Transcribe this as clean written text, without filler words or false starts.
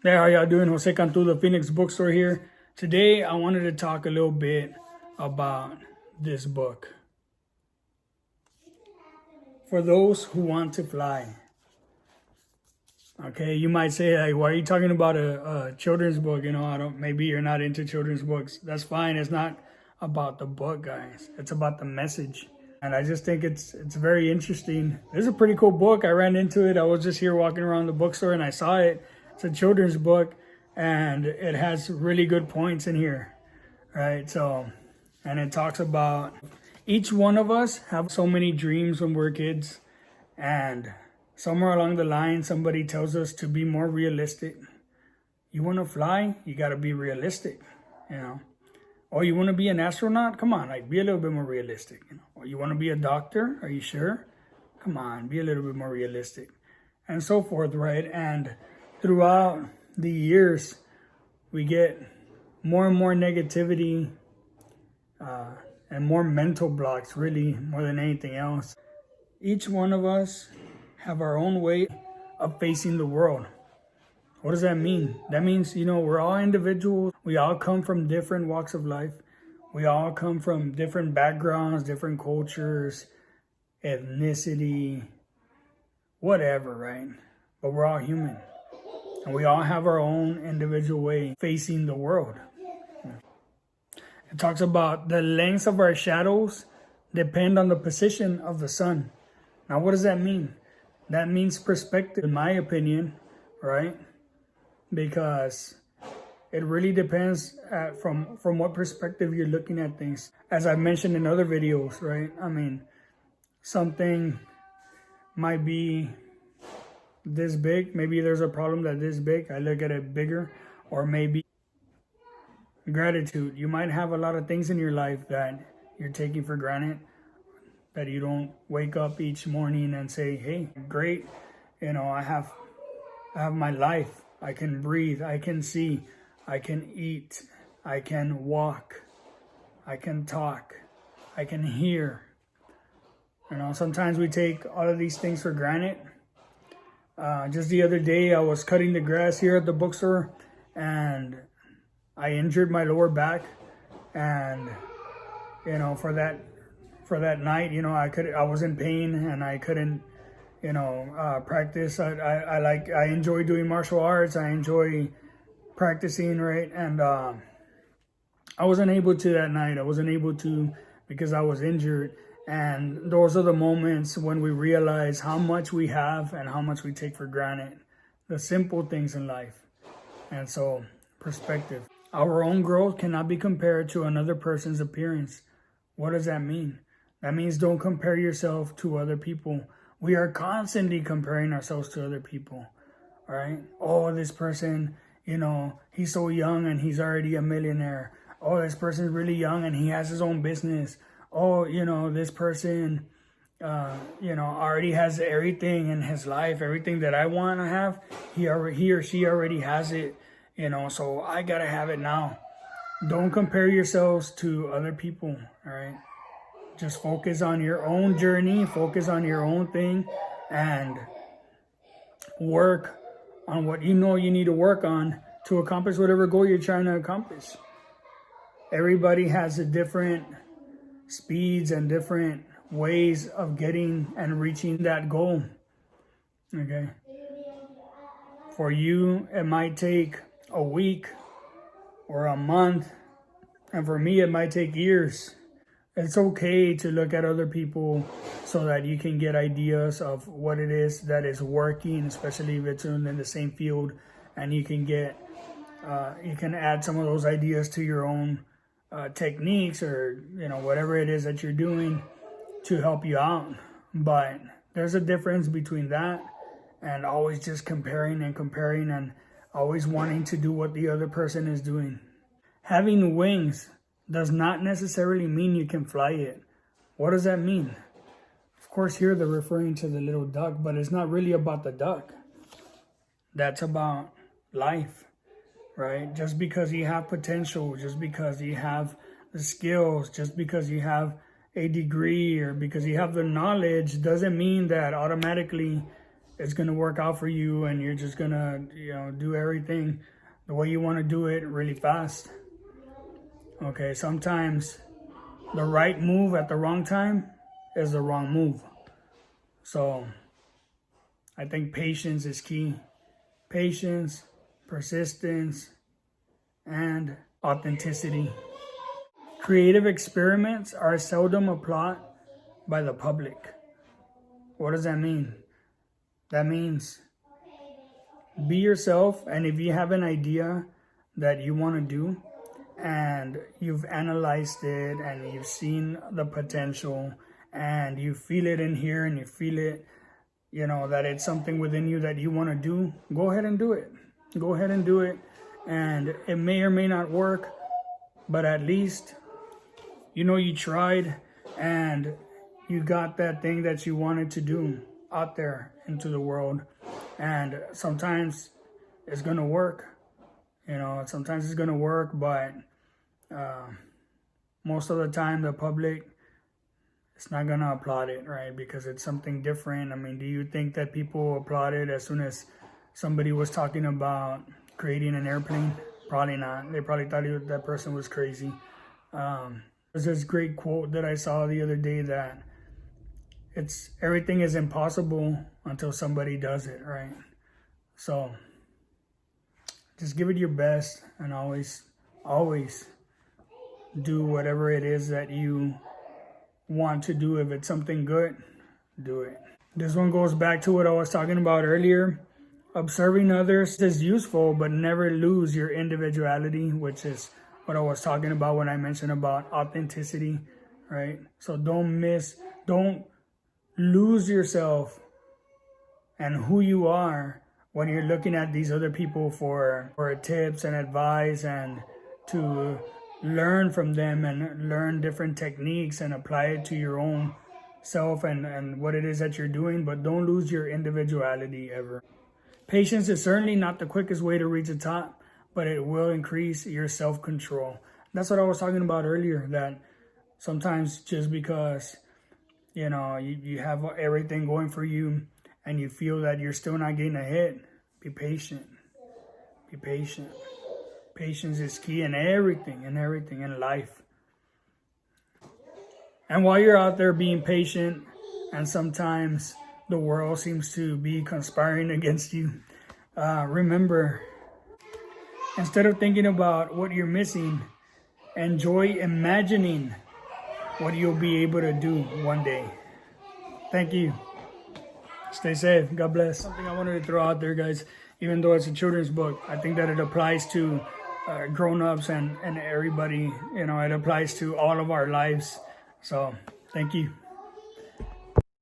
Hey, how y'all doing? Jose Cantu, the Phoenix Bookstore here. Today, I wanted to talk a little bit about this book. For those who want to fly. Okay, you might say, like, why are you talking about a children's book? Maybe you're not into children's books. That's fine. It's not about the book, guys. It's about the message. And I just think it's very interesting. It's a pretty cool book. I ran into it. I was just here walking around the bookstore and I saw it. It's a children's book and it has really good points in here, right? So, and it talks about each one of us have so many dreams when we're kids, and somewhere along the line, somebody tells us to be more realistic. You want to fly? You got to be realistic, you know? Oh, you want to be an astronaut? Come on, like, be a little bit more realistic. Or you want to be a doctor? Are you sure? Come on, be a little bit more realistic. And so forth, right? And throughout the years, we get more and more negativity and more mental blocks, really, more than anything else. Each one of us have our own way of facing the world. What does that mean? That means, we're all individuals. We all come from different walks of life. We all come from different backgrounds, different cultures, ethnicity, whatever, right? But we're all human. And we all have our own individual way facing the world. It talks about the lengths of our shadows depend on the position of the sun. Now, what does that mean? That means perspective, in my opinion, right? Because it really depends from what perspective you're looking at things. As I mentioned in other videos, right? I mean, something might be this big. Maybe there's a problem that this big. I look at it bigger. Or maybe gratitude. You might have a lot of things in your life that you're taking for granted, that you don't wake up each morning and say, hey, great, I have my life. I can breathe, I can see, I can eat, I can walk, I can talk, I can hear. Sometimes we take all of these things for granted. Just the other day, I was cutting the grass here at the bookstore and I injured my lower back. And, for that night, I was in pain and I couldn't, practice. I enjoy doing martial arts. I enjoy practicing, right? And I wasn't able to that night. I wasn't able to because I was injured. And those are the moments when we realize how much we have and how much we take for granted. The simple things in life. And so, perspective. Our own growth cannot be compared to another person's appearance. What does that mean? That means don't compare yourself to other people. We are constantly comparing ourselves to other people, all right? Oh, this person, he's so young and he's already a millionaire. Oh, this person's really young and he has his own business. Oh, this person, already has everything in his life, everything that I want to have. He or she already has it, so I got to have it now. Don't compare yourselves to other people, all right? Just focus on your own journey, focus on your own thing, and work on what you need to work on to accomplish whatever goal you're trying to accomplish. Everybody has a different speeds and different ways of getting and reaching that goal, okay? For you, it might take a week or a month, and for me, it might take years. It's okay to look at other people so that you can get ideas of what it is that is working, especially if it's in the same field, and you can you can add some of those ideas to your own techniques or, whatever it is that you're doing to help you out. But there's a difference between that and always just comparing and always wanting to do what the other person is doing. Having wings does not necessarily mean you can fly it. What does that mean? Of course, here they're referring to the little duck, but it's not really about the duck. That's about life, right? Just because you have potential, just because you have the skills, just because you have a degree or because you have the knowledge doesn't mean that automatically it's going to work out for you, and you're just going to, do everything the way you want to do it really fast. Okay, sometimes the right move at the wrong time is the wrong move. So I think patience is key. Patience, persistence, and authenticity. Creative experiments are seldom applauded by the public. What does that mean? That means be yourself, and if you have an idea that you want to do and you've analyzed it and you've seen the potential and you feel it in here and you feel it, that it's something within you that you want to do, go ahead and do it. Go ahead and do it. And it may or may not work, but at least you tried and you got that thing that you wanted to do out there into the world. And sometimes it's going to work. Sometimes it's going to work, but most of the time the public is not going to applaud it, right? Because it's something different. I mean, do you think that people applauded as soon as somebody was talking about creating an airplane? Probably not. They probably thought that person was crazy. There's this great quote that I saw the other day that everything is impossible until somebody does it, right? So just give it your best, and always do whatever it is that you want to do. If it's something good, do it. This one goes back to what I was talking about earlier. Observing others is useful, but never lose your individuality, which is what I was talking about when I mentioned about authenticity, right? So don't lose yourself and who you are when you're looking at these other people for tips and advice, and to learn from them and learn different techniques and apply it to your own self and what it is that you're doing. But don't lose your individuality ever. Patience is certainly not the quickest way to reach the top, but it will increase your self-control. That's what I was talking about earlier, that sometimes just because you have everything going for you and you feel that you're still not getting ahead, be patient. Be patient. Patience is key in everything in life. And while you're out there being patient, and sometimes the world seems to be conspiring against you, remember, instead of thinking about what you're missing, enjoy imagining what you'll be able to do one day. Thank you. Stay safe. God bless. Something I wanted to throw out there, guys. Even though it's a children's book, I think that it applies to grown-ups and everybody. It applies to all of our lives. So thank you.